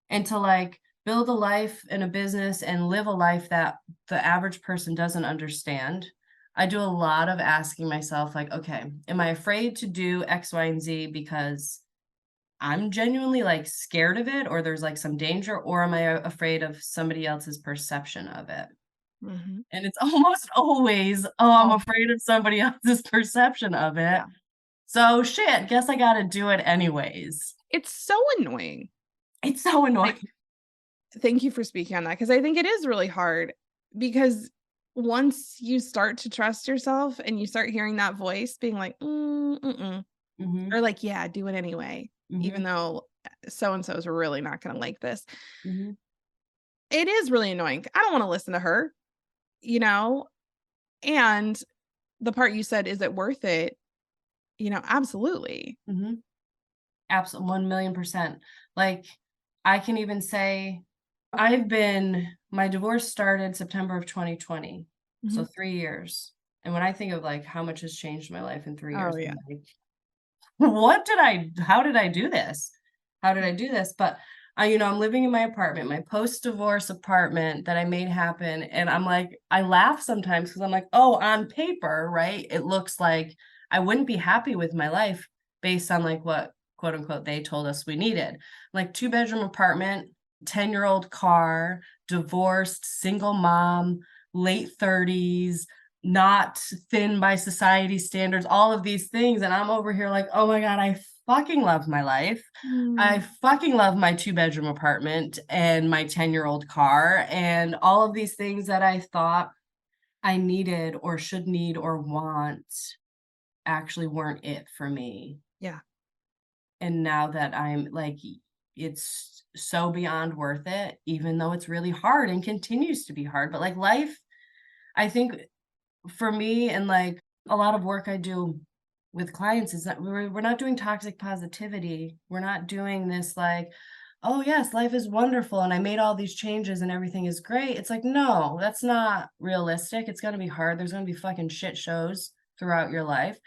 And to like build a life and a business and live a life that the average person doesn't understand. I do a lot of asking myself, like, okay, am I afraid to do X, Y, and Z because I'm genuinely like scared of it, or there's like some danger, or am I afraid of somebody else's perception of it? Mhm. And it's almost always, "Oh, I'm afraid of somebody else's perception of it. Yeah. So shit, guess I gotta do it anyways." It's so annoying. It's so annoying. Like, thank you for speaking on that because I think it is really hard because once you start to trust yourself and you start hearing that voice being like, mm-mm, Mhm, or like, yeah, do it anyway, even mhm, though so and so is really not going to like this. mhm, It is really annoying. I don't want to listen to her, you know? And the part you said, is it worth it? Absolutely. mhm. 1,000,000%. Like, I can even say my divorce started September of 2020, so Mhm. 3 years. And when I think of, like, how much has changed my life in 3 Oh, years, yeah. I'm like, how did I do this? How did I do this? But I'm living in my apartment, my post-divorce apartment that I made happen. And I'm like, I laugh sometimes because I'm like, oh, on paper, right? It looks like I wouldn't be happy with my life based on like what quote unquote they told us we needed. Like 2-bedroom apartment, 10-year-old car, divorced, single mom, late 30s, not thin by society standards, all of these things. And I'm over here like, oh my God, I fucking love my life. I Mm. fucking love my 2-bedroom apartment and my 10-year-old car and all of these things that I thought I needed or should need or want actually weren't it for me. Yeah. And now that I'm like, it's so beyond worth it, even though it's really hard and continues to be hard. But like life, I think for me and like a lot of work I do with clients is that we're not doing toxic positivity. We're not doing this like, oh yes, life is wonderful and I made all these changes and everything is great. It's like, no, that's not realistic. It's gonna be hard. There's gonna be fucking shit shows throughout your life.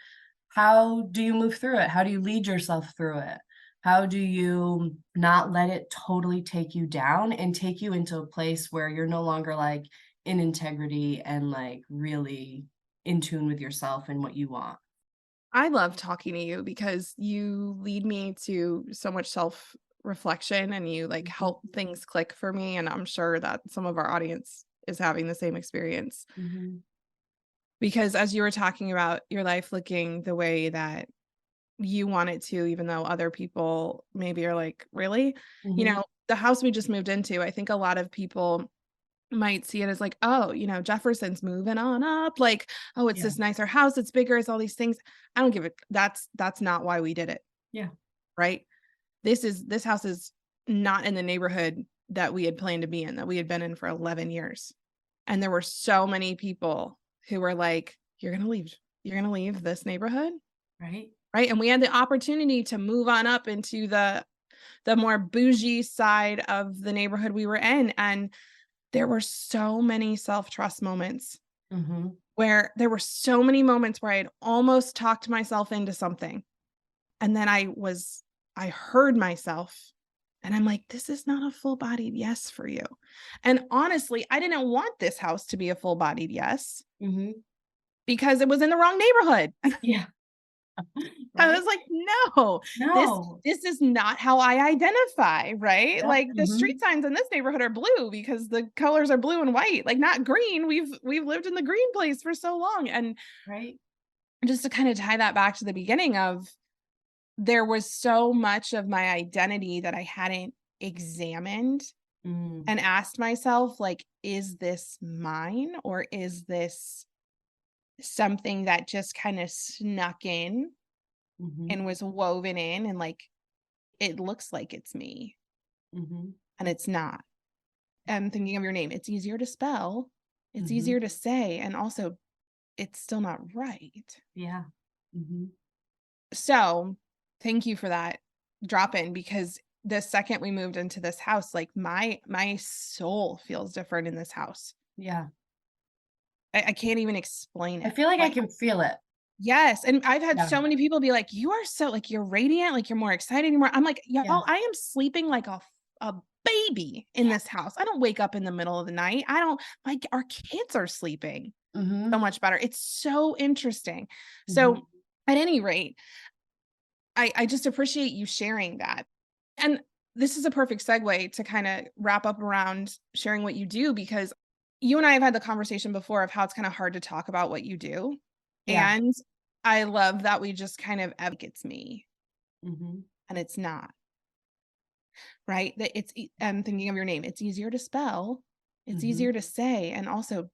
How do you move through it? How do you lead yourself through it? How do you not let it totally take you down and take you into a place where you're no longer like in integrity and like really in tune with yourself and what you want? I love talking to you because you lead me to so much self-reflection and you like Mhm, help things click for me. And I'm sure that some of our audience is having the same experience. mhm, Because as you were talking about your life looking the way that you want it to, even though other people maybe are like, really? mhm. The house we just moved into, I think a lot of people might see it as like, oh, Jefferson's moving on up. Like, oh, it's Yeah, this nicer house, it's bigger, it's all these things. I don't give it. That's not why we did it, yeah, right? This house is not in the neighborhood that we had planned to be in, that we had been in for 11 years. And there were so many people who were like, you're gonna leave this neighborhood, right? right? And we had the opportunity to move on up into the more bougie side of the neighborhood we were in. And there were so many self-trust moments Mhm, where there were so many moments where I had almost talked myself into something. And then I heard myself and I'm like, this is not a full-bodied yes for you. And honestly, I didn't want this house to be a full-bodied yes mhm. because it was in the wrong neighborhood. Yeah, I Right? was like, no, this No. this is not how I identify, right? Yep. Like the street signs in this neighborhood are blue because the colors are blue and white, like not green. We've lived in the green place for so long. And Right. just to kind of tie that back to the beginning of, there was so much of my identity that I hadn't examined Mm, and asked myself, like, is this mine or is this something that just kind of snuck in mhm, and was woven in and like it looks like it's me mhm, and it's not. I'm thinking of your name. It's easier to spell, it's mhm. easier to say, and also it's still not right. Yeah. Mhm. So, thank you for that drop in because the second we moved into this house, like my soul feels different in this house. Yeah. I can't even explain I it. feel like I Like, can feel it. yes, and I've had Yeah. so many people be like, "You are so like you're radiant, like you're more excited, you're more." I'm like, Yeah. "Y'all, I am sleeping like a baby in Yeah. this house. I don't wake up in the middle of the night. I don't like our kids are sleeping so Mhm. much better." It's so interesting. Mhm. So, at any rate, I just appreciate you sharing that. And this is a perfect segue to kind of wrap up around sharing what you do because you and I have had the conversation before of how it's kind of hard to talk about what you do. Yeah. And I love that we just kind of it's me Mhm. and it's not, right? That I'm thinking of your name. It's easier to spell, it's Mhm. easier to say, and also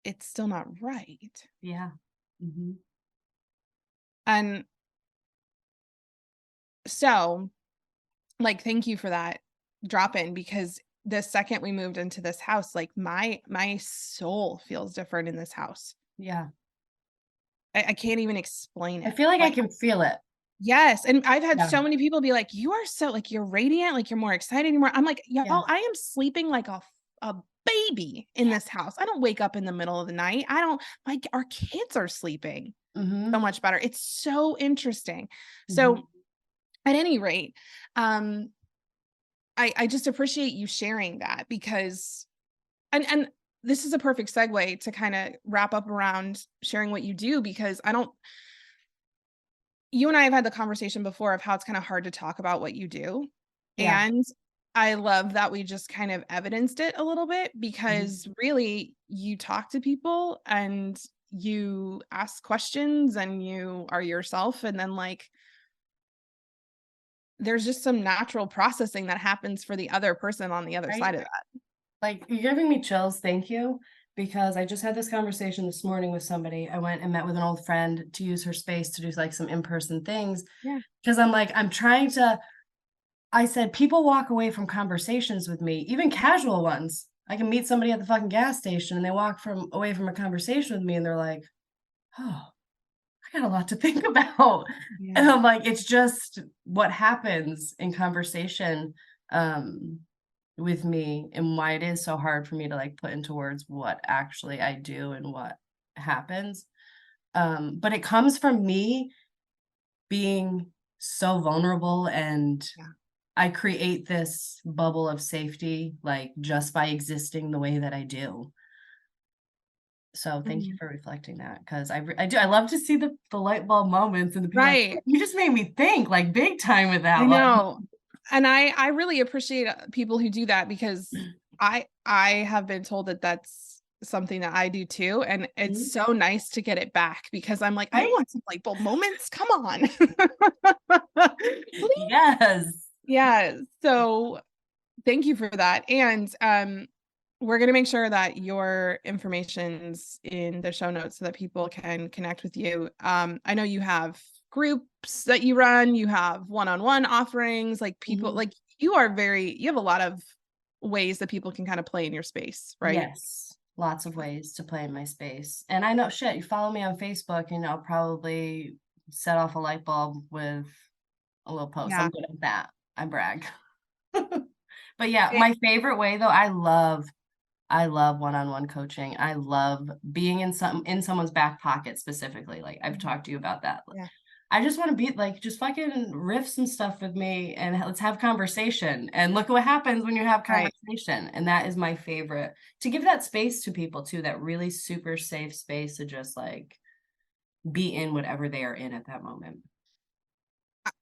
it's still not right. Yeah. Mhm. And so, like, thank you for that drop in because the second we moved into this house, like my soul feels different in this house. Yeah. I can't even explain I it. feel like I Like, can feel it. yes, and I've had Yeah. so many people be like, "You are so like you're radiant, like you're more excited, you're more." I'm like, Yeah. "Y'all, I am sleeping like a baby in Yeah. this house. I don't wake up in the middle of the night. I don't like our kids are sleeping so Mhm. much better." It's so interesting. Mhm. So, at any rate, um I just appreciate you sharing that because and this is a perfect segue to kind of wrap up around sharing what you do because I don't you and I have had the conversation before of how it's kind of hard to talk about what you do. Yeah. And I love that we just kind of evidenced it a little bit Mhm. because really you talk to people and you ask questions and you are yourself and then like there's just some natural processing that happens for the other person on the other Right? side of that. Like, you're giving me chills, thank you, because I just had this conversation this morning with somebody. I went and met with an old friend to use her space to do, like, some in-person things. Yeah. Because 'cause I'm like, I'm trying to I said, "People walk away from conversations with me, even casual ones. I can meet somebody at the fucking gas station, and they walk from away from a conversation with me, and they're like, 'Oh, I got a lot to think about.'" And Yeah. I'm like, it's just what happens in conversation, um, with me and why it is so hard for me to, like, put into words what actually I do and what happens. But it comes from me being so vulnerable, and Yeah. I create this bubble of safety, like, just by existing the way that I do. So thank you Mhm. for reflecting that, 'cause I do I love to see the light bulb moments and the people like, Right. "You just made me think, like, big time with that I one." know. And I really appreciate, people who do that because I have been told that that's something that I do too, and it's Mhm. so nice to get it back because I'm like, "I Right? want some light bulb moments, come on." Please. Yes. Yeah, so thank you for that, and, we're gonna make sure that your information's in the show notes so that people can connect with you. I know you have groups that you run, you have one-on-one offerings, like, people Mhm. like, you have a lot of ways that people can kinda play in your space, right? Yes. Lots of ways to play in my space. And I know shit, you follow me on Facebook and I'll probably set off a light bulb with a little post. Yeah. I'm good at that. I brag. But yeah, Eh my favorite way though, I love one-on-one coaching. I love being in someone's back pocket specifically. Like I've Mhm. talked to you about that. Yeah. I just want to be like, just fucking riff some stuff with me and let's have conversation. And look what happens when you have Right. conversation. And that is my favorite to give that space to people too, that really super safe space to just like be in whatever they are in at that moment.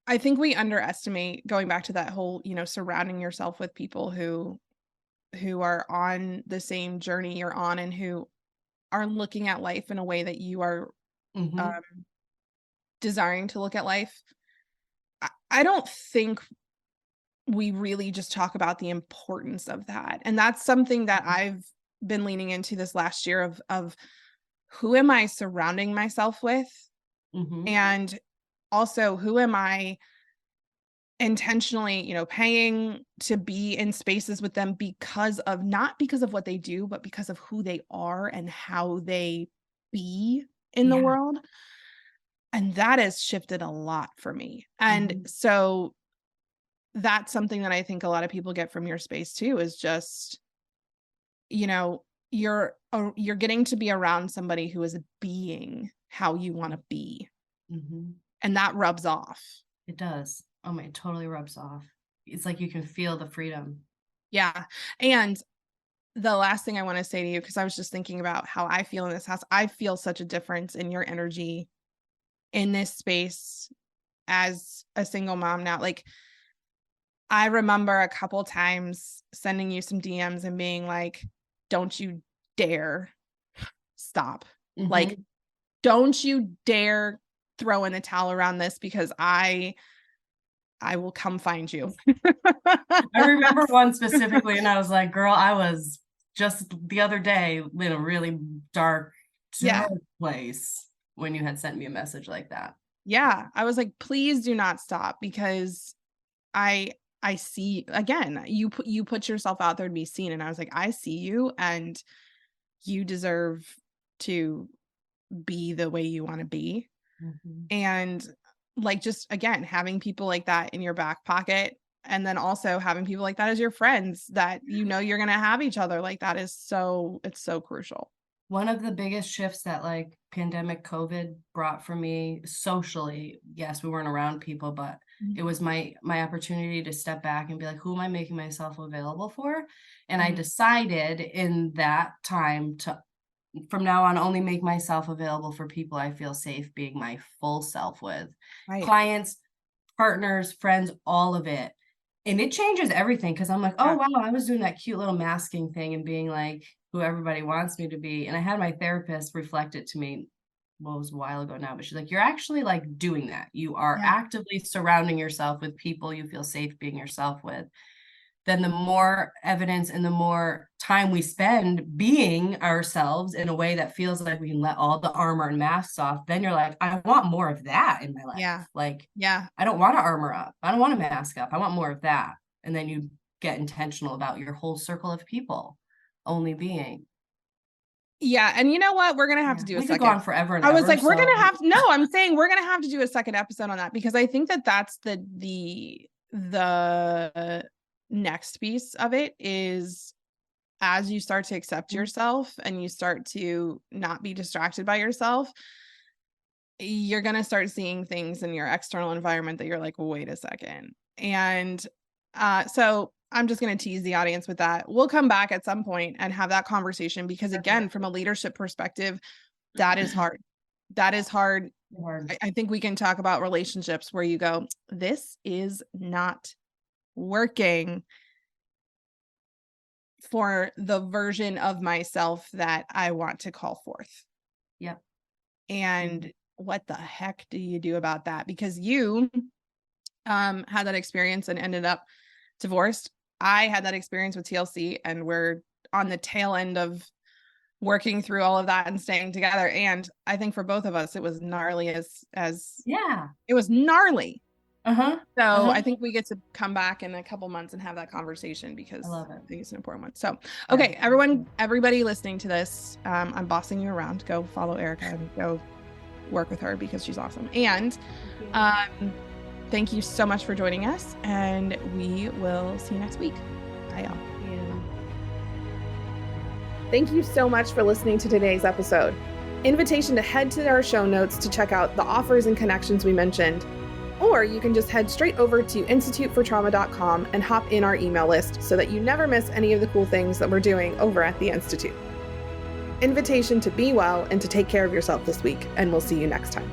I think we underestimate, going back to that whole, surrounding yourself with people who are on the same journey you're on and who are looking at life in a way that you are desiring to look at life. I don't think we really just talk about the importance of that. And that's something that I've been leaning into this last year of who am I surrounding myself with? And also, who am I intentionally, paying to be in spaces with them not because of what they do, but because of who they are and how they be in the world. And that has shifted a lot for me. And so that's something that I think a lot of people get from your space too, is just, you're getting to be around somebody who is being how you want to be. And that rubs off. It does. Oh my, it totally rubs off. It's like you can feel the freedom. Yeah. And the last thing I want to say to you, because I was just thinking about how I feel in this house, I feel such a difference in your energy in this space as a single mom now. Like, I remember a couple times sending you some DMs and being like, don't you dare stop. Like, don't you dare throw in the towel around this, because I will come find you. I remember one specifically, and I was like, girl, I was just the other day in a really dark place when you had sent me a message like that. Yeah. I was like, please do not stop, because I see, again, you put yourself out there to be seen. And I was like, I see you, and you deserve to be the way you want to be. And like, just again, having people like that in your back pocket, and then also having people like that as your friends, that you're going to have each other, like, that is it's so crucial. One of the biggest shifts that like pandemic COVID brought for me socially, yes, we weren't around people, but it was my opportunity to step back and be like, who am I making myself available for? And I decided in that time to, from now on, only make myself available for people I feel safe being my full self with. Clients, partners, friends, all of it. And it changes everything, because I'm like, oh, wow, I was doing that cute little masking thing and being like who everybody wants me to be. And I had my therapist reflect it to me, well, it was a while ago now, but she's like, you're actually like doing that. You are actively surrounding yourself with people you feel safe being yourself with. Then the more evidence and the more time we spend being ourselves in a way that feels like we can let all the armor and masks off, then you're like, I want more of that in my life. I don't want to armor up. I don't want to mask up. I want more of that. And then you get intentional about your whole circle of people only being. Yeah. And you know what? We're going to have to do a second. We could go on forever. I was like, we're going to have to, no, I'm saying we're going to have to do a second episode on that, because I think that that's the next piece of it is, as you start to accept yourself and you start to not be distracted by yourself, you're going to start seeing things in your external environment that you're like, wait a second. And so I'm just going to tease the audience with that. We'll come back at some point and have that conversation, because again, from a leadership perspective, that is hard. That is hard. I think we can talk about relationships where you go, this is not working for the version of myself that I want to call forth. Yep. And what the heck do you do about that? Because you had that experience and ended up divorced. I had that experience with TLC, and we're on the tail end of working through all of that and staying together. And I think for both of us, it was gnarly as it was gnarly. So I think we get to come back in a couple months and have that conversation, because I think it's an important one. So, okay, everybody listening to this, I'm bossing you around. Go follow Erika and go work with her, because she's awesome. And thank you so much for joining us, and we will see you next week. Bye, y'all. Thank you so much for listening to today's episode. Invitation to head to our show notes to check out the offers and connections we mentioned. Or you can just head straight over to institutefortrauma.com and hop in our email list so that you never miss any of the cool things that we're doing over at the Institute. invitation to be well and to take care of yourself this week, and we'll see you next time.